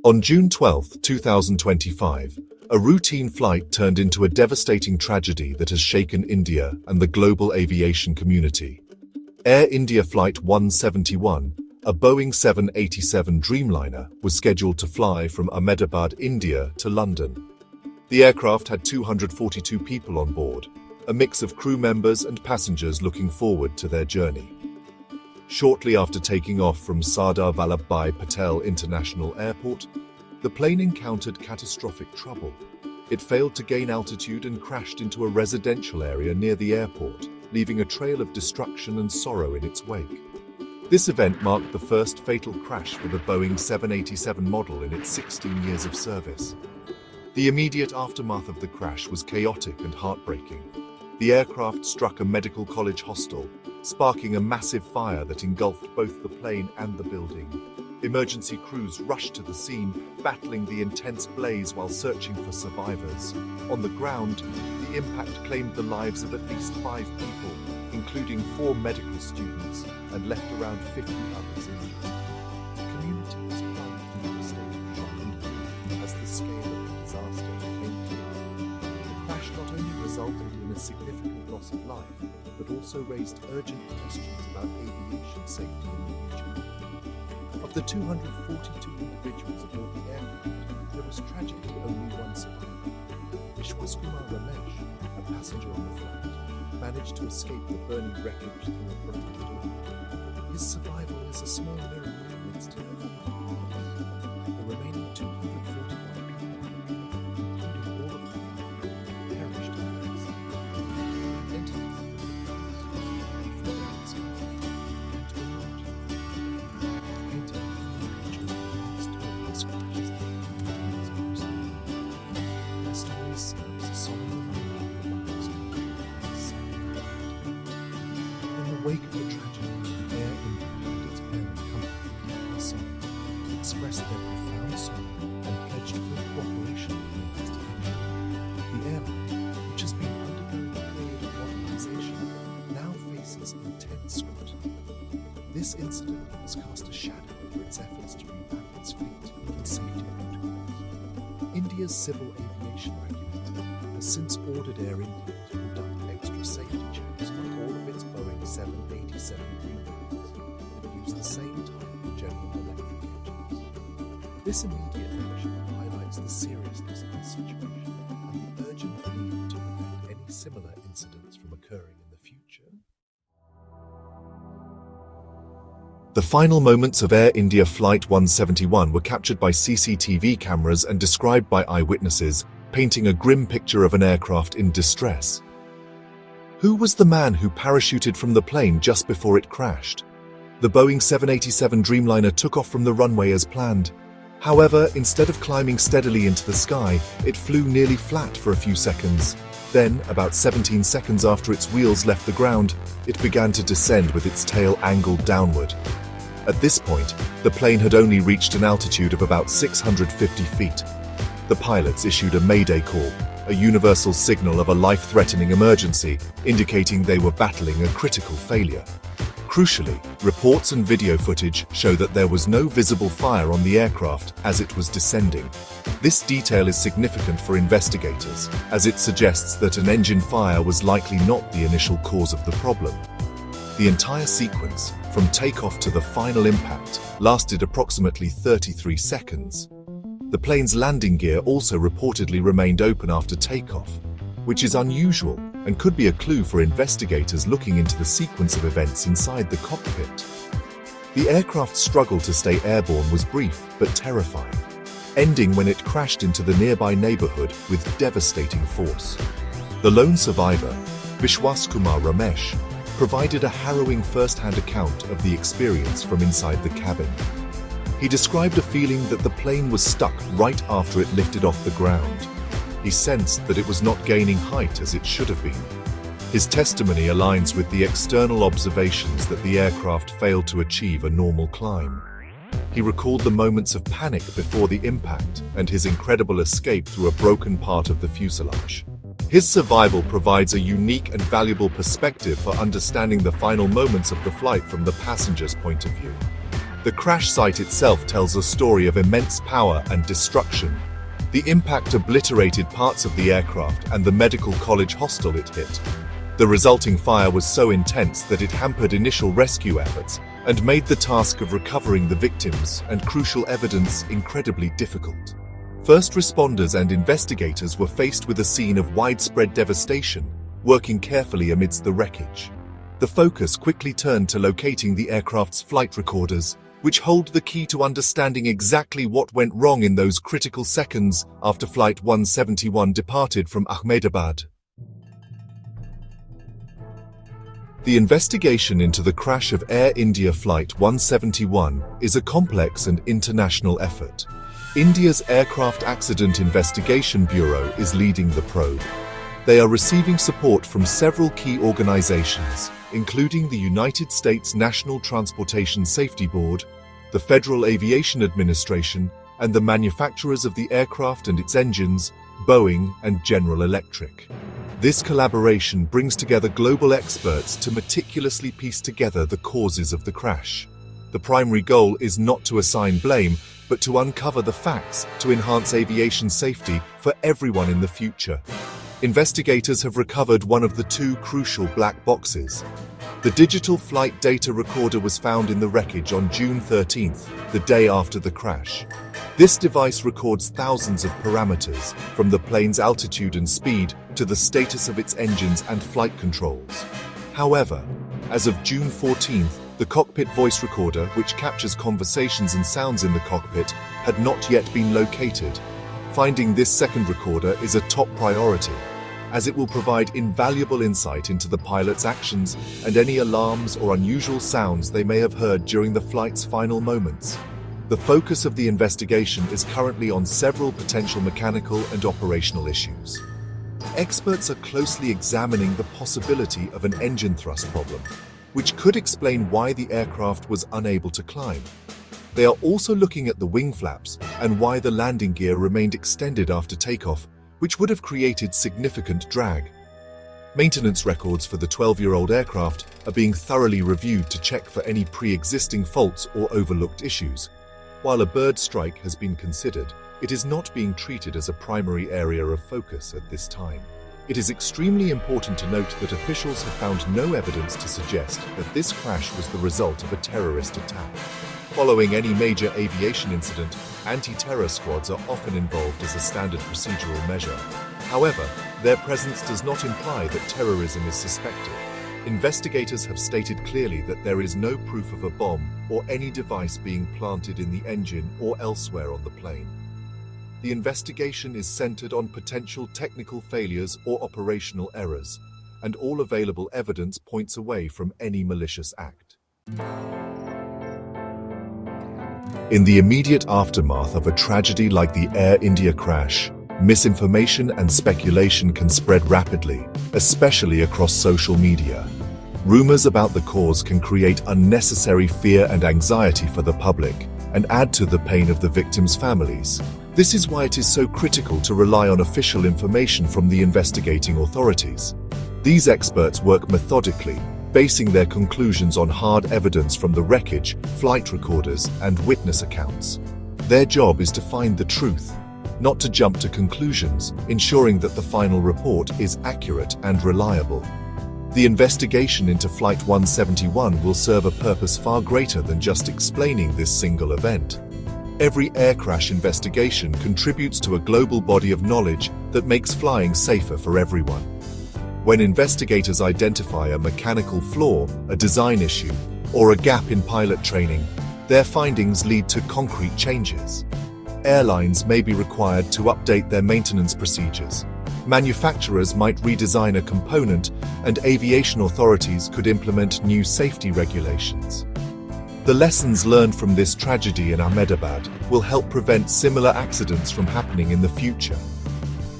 On June 12, 2025, a routine flight turned into a devastating tragedy that has shaken India and the global aviation community. Air India Flight 171, a Boeing 787 Dreamliner, was scheduled to fly from Ahmedabad, India to London. The aircraft had 242 people on board, a mix of crew members and passengers looking forward to their journey. Shortly after taking off from Sardar Vallabhbhai Patel International Airport, the plane encountered catastrophic trouble. It failed to gain altitude and crashed into a residential area near the airport, leaving a trail of destruction and sorrow in its wake. This event marked the first fatal crash for the Boeing 787 model in its 16 years of service. The immediate aftermath of the crash was chaotic and heartbreaking. The aircraft struck a medical college hostel, sparking a massive fire that engulfed both the plane and the building. Emergency crews rushed to the scene, battling the intense blaze while searching for survivors. On the ground, the impact claimed the lives of at least 5 people, including 4 medical students, and left around 50 others injured. The community was plunged into a state of shock and grief as the scale of the disaster became clear. The crash not only resulted in a significant loss of life, but also raised urgent questions about aviation safety in the region. Of the 242 individuals aboard the aircraft, there was tragically only one survivor. Vishwaskumar Ramesh, a passenger on the flight, managed to escape the burning wreckage through a broken door. His survival is a small miracle amidst terrifying odds. The remaining 241 people, including all of them, perished in the accident. Identities In the wake of the tragedy, Air India and its parent company, expressed their profound sorrow and pledged full cooperation in the investigation. The airline, which has been undergoing a period of modernization, now faces intense scrutiny. This incident has cast a shadow over its efforts to revamp its fleet and safety protocols. India's civil aviation regulator has since ordered Air India to conduct extra safety checks on all of its Boeing 787 Dreamliners that use the same type of General Electric engines. This immediate action highlights the seriousness of the situation and the urgent need to prevent any similar incidents from occurring in the future. The final moments of Air India Flight 171 were captured by CCTV cameras and described by eyewitnesses, painting a grim picture of an aircraft in distress. Who was the man who parachuted from the plane just before it crashed? The Boeing 787 Dreamliner took off from the runway as planned. However, instead of climbing steadily into the sky, it flew nearly flat for a few seconds. Then, about 17 seconds after its wheels left the ground, it began to descend with its tail angled downward. At this point, the plane had only reached an altitude of about 650 feet. The pilots issued a mayday call, a universal signal of a life-threatening emergency, indicating they were battling a critical failure. Crucially, reports and video footage show that there was no visible fire on the aircraft as it was descending. This detail is significant for investigators, as it suggests that an engine fire was likely not the initial cause of the problem. The entire sequence, from takeoff to the final impact, lasted approximately 33 seconds. The plane's landing gear also reportedly remained open after takeoff, which is unusual and could be a clue for investigators looking into the sequence of events inside the cockpit. The aircraft's struggle to stay airborne was brief but terrifying, ending when it crashed into the nearby neighborhood with devastating force. The lone survivor, Vishwaskumar Ramesh, provided a harrowing first-hand account of the experience from inside the cabin. He described a feeling that the plane was stuck right after it lifted off the ground. He sensed that it was not gaining height as it should have been. His testimony aligns with the external observations that the aircraft failed to achieve a normal climb. He recalled the moments of panic before the impact and his incredible escape through a broken part of the fuselage. His survival provides a unique and valuable perspective for understanding the final moments of the flight from the passenger's point of view. The crash site itself tells a story of immense power and destruction. The impact obliterated parts of the aircraft and the medical college hostel it hit. The resulting fire was so intense that it hampered initial rescue efforts and made the task of recovering the victims and crucial evidence incredibly difficult. First responders and investigators were faced with a scene of widespread devastation, working carefully amidst the wreckage. The focus quickly turned to locating the aircraft's flight recorders, which hold the key to understanding exactly what went wrong in those critical seconds after Flight 171 departed from Ahmedabad. The investigation into the crash of Air India Flight 171 is a complex and international effort. India's Aircraft Accident Investigation Bureau is leading the probe. They are receiving support from several key organizations, including the United States National Transportation Safety Board, the Federal Aviation Administration, and the manufacturers of the aircraft and its engines, Boeing and General Electric. This collaboration brings together global experts to meticulously piece together the causes of the crash. The primary goal is not to assign blame, but to uncover the facts to enhance aviation safety for everyone in the future. Investigators have recovered one of the two crucial black boxes. The digital flight data recorder was found in the wreckage on June 13th, the day after the crash. This device records thousands of parameters, from the plane's altitude and speed to the status of its engines and flight controls. However, as of June 14th, the cockpit voice recorder, which captures conversations and sounds in the cockpit, had not yet been located. Finding this second recorder is a top priority, as it will provide invaluable insight into the pilot's actions and any alarms or unusual sounds they may have heard during the flight's final moments. The focus of the investigation is currently on several potential mechanical and operational issues. Experts are closely examining the possibility of an engine thrust problem, which could explain why the aircraft was unable to climb. They are also looking at the wing flaps and why the landing gear remained extended after takeoff, which would have created significant drag. Maintenance records for the 12-year-old aircraft are being thoroughly reviewed to check for any pre-existing faults or overlooked issues. While a bird strike has been considered, it is not being treated as a primary area of focus at this time. It is extremely important to note that officials have found no evidence to suggest that this crash was the result of a terrorist attack. Following any major aviation incident, anti-terror squads are often involved as a standard procedural measure. However, their presence does not imply that terrorism is suspected. Investigators have stated clearly that there is no proof of a bomb or any device being planted in the engine or elsewhere on the plane. The investigation is centered on potential technical failures or operational errors, and all available evidence points away from any malicious act. In the immediate aftermath of a tragedy like the Air India crash, misinformation and speculation can spread rapidly, especially across social media. Rumors about the cause can create unnecessary fear and anxiety for the public and add to the pain of the victims' families. This is why it is so critical to rely on official information from the investigating authorities. These experts work methodically, basing their conclusions on hard evidence from the wreckage, flight recorders, and witness accounts. Their job is to find the truth, not to jump to conclusions, ensuring that the final report is accurate and reliable. The investigation into Flight 171 will serve a purpose far greater than just explaining this single event. Every air crash investigation contributes to a global body of knowledge that makes flying safer for everyone. When investigators identify a mechanical flaw, a design issue, or a gap in pilot training, their findings lead to concrete changes. Airlines may be required to update their maintenance procedures. Manufacturers might redesign a component, and aviation authorities could implement new safety regulations. The lessons learned from this tragedy in Ahmedabad will help prevent similar accidents from happening in the future.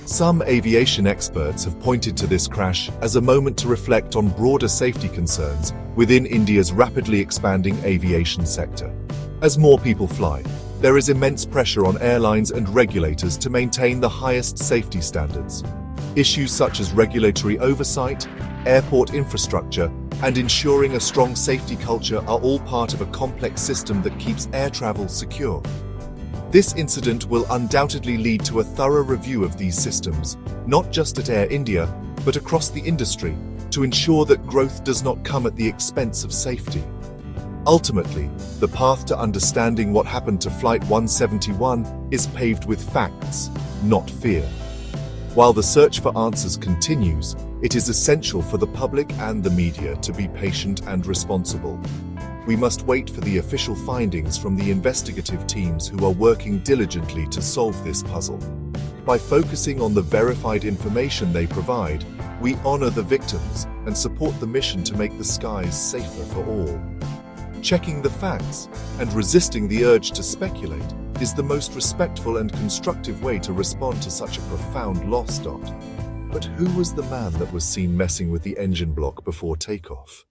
Some aviation experts have pointed to this crash as a moment to reflect on broader safety concerns within India's rapidly expanding aviation sector. As more people fly, there is immense pressure on airlines and regulators to maintain the highest safety standards. Issues such as regulatory oversight, airport infrastructure, and ensuring a strong safety culture are all part of a complex system that keeps air travel secure. This incident will undoubtedly lead to a thorough review of these systems, not just at Air India, but across the industry, to ensure that growth does not come at the expense of safety. Ultimately, the path to understanding what happened to Flight 171 is paved with facts, not fear. While the search for answers continues, it is essential for the public and the media to be patient and responsible. We must wait for the official findings from the investigative teams who are working diligently to solve this puzzle. By focusing on the verified information they provide, we honor the victims and support the mission to make the skies safer for all. Checking the facts and resisting the urge to speculate is the most respectful and constructive way to respond to such a profound loss. But who was the man that was seen messing with the engine block before takeoff?